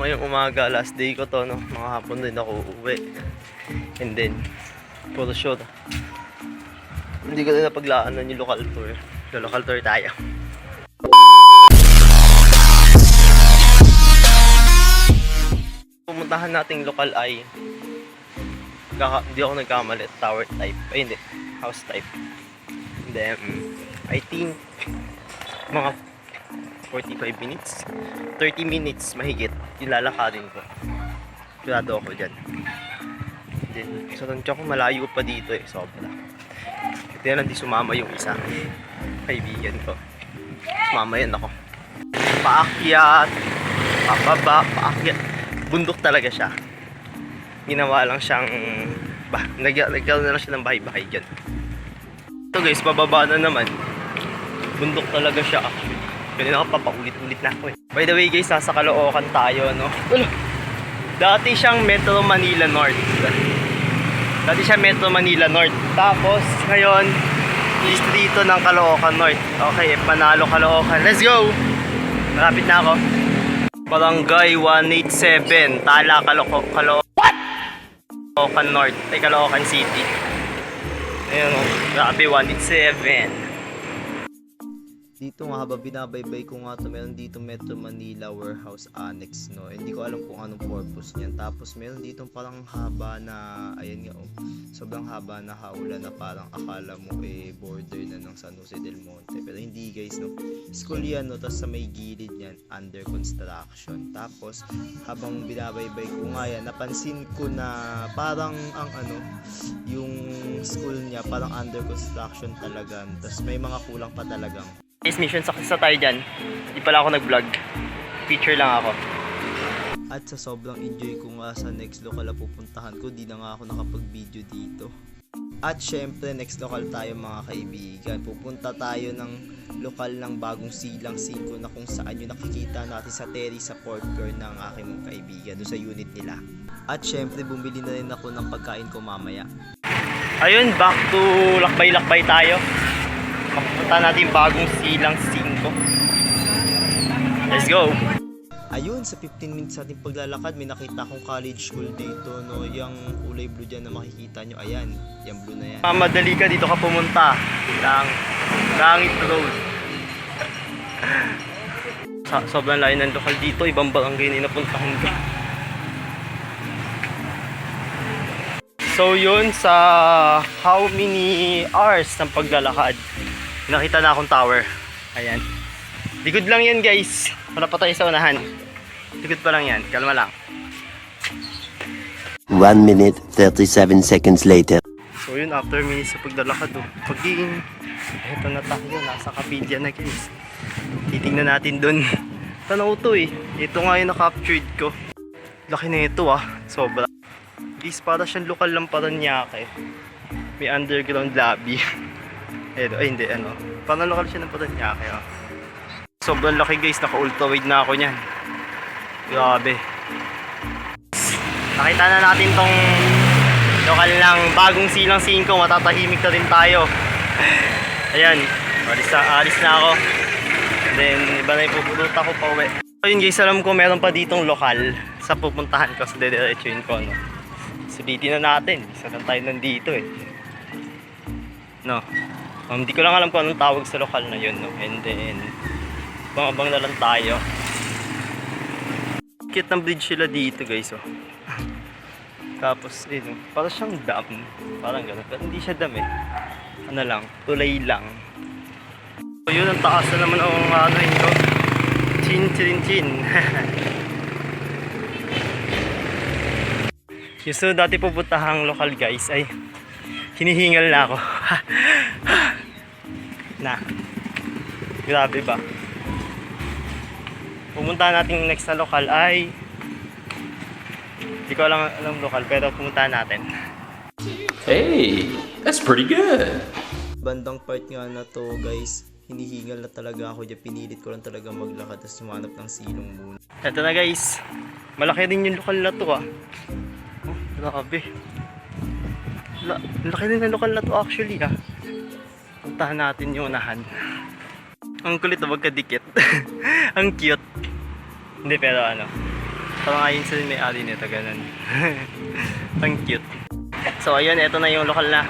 Ngayong umaga, last day ko to, no? Mga hapon din ako uuwi. And then, photo shoot. Hindi ko din napaglaanan yung local tour. Local tour tayo. Pumuntahan nating lokal ay hindi ako nagkamali, tower type. Ay hindi, house type. And then, I think mga 45 minutes 30 minutes mahigit ilalakadin ko. Sigurado ako dyan. Then, sa tansya ko malayo pa dito eh, sobra. Ito yan, hindi sumama yung isa kaibigan ko. Sumama yan ako. Paakyat, pababa, paakyat. Bundok talaga siya. Ginawa lang siyang nagkaroon na lang siya ng bahay-bahay dyan. Ito guys, bababa na naman. Bundok talaga siya actually. Kanina ako papaulit-ulit na ako eh. By the way guys, nasa Caloocan tayo, no? Dati siyang Metro Manila North. Tapos ngayon, distrito ng Caloocan North. Okay, Panalo, Caloocan. Let's go! Malapit na ako. Barangay 187, Tala, Caloocan North. Ay, Caloocan City. Ayun o, grabe, 187. Dito nga habang binabaybay ko nga to, meron dito Metro Manila Warehouse Annex, no. Hindi ko alam kung anong purpose niyan. Tapos meron dito parang haba na, ayan nga oh, sobrang haba na haula na parang akala mo eh border na ng San Jose del Monte. Pero hindi guys, no. School yan, no. Tapos sa may gilid yan, under construction. Tapos habang binabaybay ko nga yan, napansin ko na parang ang ano, yung school niya parang under construction talaga. Tapos may mga kulang pa talagang. Guys, mission success tayo dyan. Di pala ako nag-vlog. Feature lang ako. At sa sobrang enjoy ko nga sa next local na pupuntahan ko, di na nga ako nakapag-video dito. At syempre, next local tayo mga kaibigan. Pupunta tayo ng lokal ng bagong silang 5 na kung saan yung nakikita natin sa Terry sa 4th floor ng aking mga kaibigan, doon sa unit nila. At syempre, bumili na rin ako ng pagkain ko mamaya. Ayun, back to lakbay-lakbay tayo. Papunta natin bagong silang 5. Let's go! Ayun, sa 15 minutes natin paglalakad, may nakita akong college school dito, no? Yung kulay blue dyan na makikita nyo, ayan, yung blue na yan. Madali ka, dito ka pumunta. Langit Road. Sobrang layo ng lokal dito, ibang barangay na napuntahan ko. So yun, sa how many hours ng paglalakad, nakita na akong tower. Ayan. Likod lang yan guys. Wala pa tayo sa unahan. Likod pa lang yan. Kalma lang. 1 minute 37 seconds later. So yun, after minutes sa paglalakad, pagiging eto na tayo. Nasa Kapilya na guys. Titingnan natin dun. Tanaw to eh. Ito nga yung na-captured ko. Laki na ito ah. Sobra. Guys, para siyang lokal lang Paranaque. May underground lobby. Ay hindi, ano. Parang lokal siya ng Paranaque. Oh. Sobrang laki guys, naka-ultra wide na ako niyan. Grabe. Nakita na natin tong lokal ng bagong silang 5. Matatahimik na rin tayo. Ayan, alis na ako. And then, iba na yung pupulutan ko pa uwi. So yun guys, alam ko meron pa ditong lokal sa pupuntahan ko sa dediretsuin ko, no. Sulitin na natin. Isa lang tayo nandito eh. No. Hindi ko lang alam kung anong tawag sa lokal na yun, no. And then, abang-abang na lang tayo. Cute ng bridge sila dito guys, oh. Tapos, no, parang siyang dam. Parang gano'n. Pero hindi siya dam eh. Ano lang, tulay lang. So yun, ang taas na naman ang ano yun ko. Chin. Yung so dati pupuntahang lokal guys ay hinihingal na ako. Na. Grabe ba? Pumunta natin next na lokal ay hindi ko alam lokal pero pumunta natin. Hey, that's pretty good. Bandang part nga na to guys, hinihingal na talaga ako dyan. Pinilit ko lang talaga maglakad at sumanap ng silong muna. Eto na guys, malaki din yung lokal na to ah. Oh, grabe. Laki din ng lokal na to actually ah. Puntahan natin yung unahan. Ang kulit na magkadikit. Ang cute. Hindi pero ano, Parang ayon sa may-ari nito, ganun. Ang cute. So ayun, eto na yung lokal na.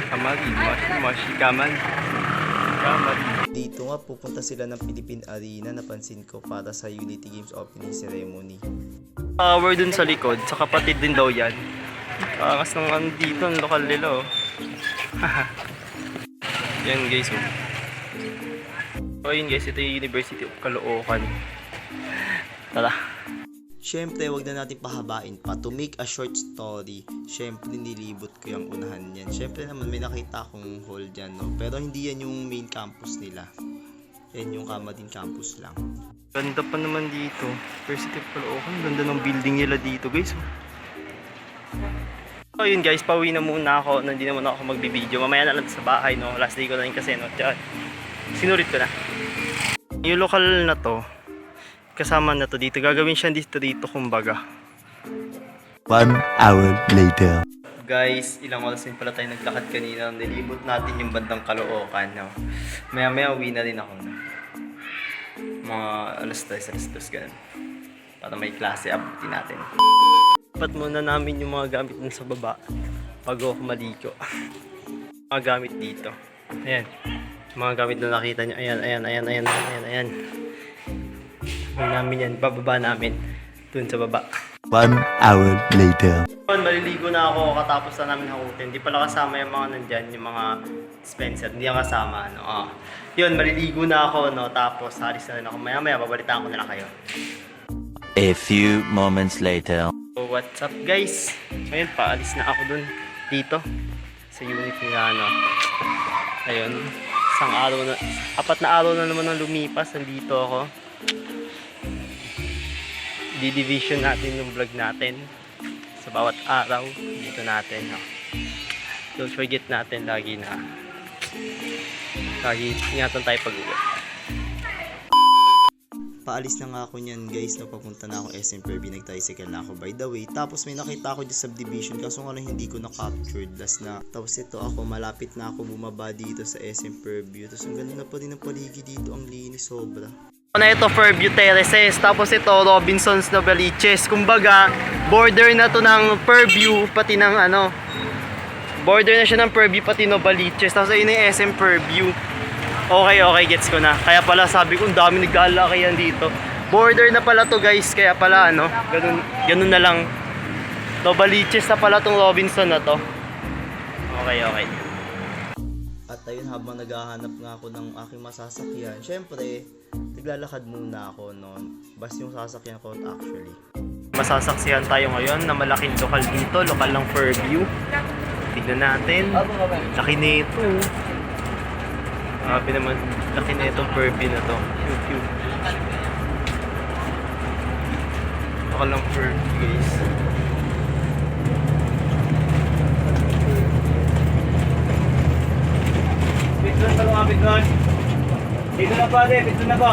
Kamari, mashi, kaman. Dito nga pupunta sila ng Philippine Arena, napansin ko, para sa Unity Games opening ceremony. Tower dun sa likod, sa kapatid din daw yan. Kakas ng dito, ang lokal nila oh. Yan guys oh. So ayun guys, ito yung University of Caloocan. Tara. Siyempre, wag na natin pahabain pa. To make a short story, siyempre nilibot ko yung unahan yan. Siyempre naman may nakita akong hall dyan, no? Pero hindi yan yung main campus nila. Yan yung Kamadin campus lang. Ganda pa naman dito. University of Caloocan. Ganda ng building nila dito guys. So yun guys, pauwi na muna ako. Hindi naman ako magbibideo. Mamaya na lang sa bahay, no? Last day ko na rin kasi, no? Diyan. Sinurit ko na. Yung lokal na to, kasama na to dito. Gagawin siya dito kumbaga. 1 hour later. Guys, ilang oras din pala tayo naglakad kanina. Nilibot natin yung bandang Caloocan. No? Maya uwi na rin ako. No? Mga alas 2 ganun. Para may klase, abutin natin. Dapat muna namin yung mga gamit dun sa baba bago ako maligo. Mga gamit dito. Ayan. Mga gamit na nakita nyo. Ayan. Namin yan, bababa namin dun sa baba. 1 hour later. Maliligo na ako katapos na namin hakutin. Hindi pala kasama yung mga nandyan, yung mga Spencer. Hindi yan kasama. Ano. Yun, maliligo na ako. No? Tapos halis na rin ako. Maya babalitaan ko na lang kayo. A few moments later. So what's up guys? Ngayon paalis na ako dun dito sa unit nga ano. Ayun. Isang araw na, 4 na araw na naman nang lumipas. Nandito ako. Di-division natin yung vlog natin sa bawat araw dito natin, no? Don't forget natin lagi ingatan tayo pag-uwi. Paalis na nga ako niyan guys, no? Papunta na ako SM Fairview, nag-tricycle na ako by the way. Tapos may nakita ako dyan subdivision, kaso nga hindi ko na-captured last na. Tapos ito ako, malapit na ako bumaba dito sa SM Fairview. Tapos ang ganda na pa rin ang paligid dito, ang linis sobra. Na ito Fairview Terraces, tapos ito Robinsons Novaliches. Kumbaga, border na to ng Fairview pati ng ano. Border na siya ng Fairview pati Novaliches. Tapos ayun yung SM Fairview. Okay, gets ko na. Kaya pala sabi ko, ang dami naglalakihan dito. Border na pala to guys, kaya pala ano, ganun na lang. Novaliches na pala tong Robinson na to. Okay. At ayun, habang naghahanap nga ako ng aking masasakyan, syempre, naglalakad muna ako noon. Basta yung sasakyan ko actually. Masasaksihan tayo ngayon na malaking lokal dito, lokal ng Fairview. Tignan natin. Laki nito. Grabe naman, laki na itong Fairview na to. Cute. Lokal ng Fairview guys. Pitron pa lumapit doon. Dito na pa, pitron na po.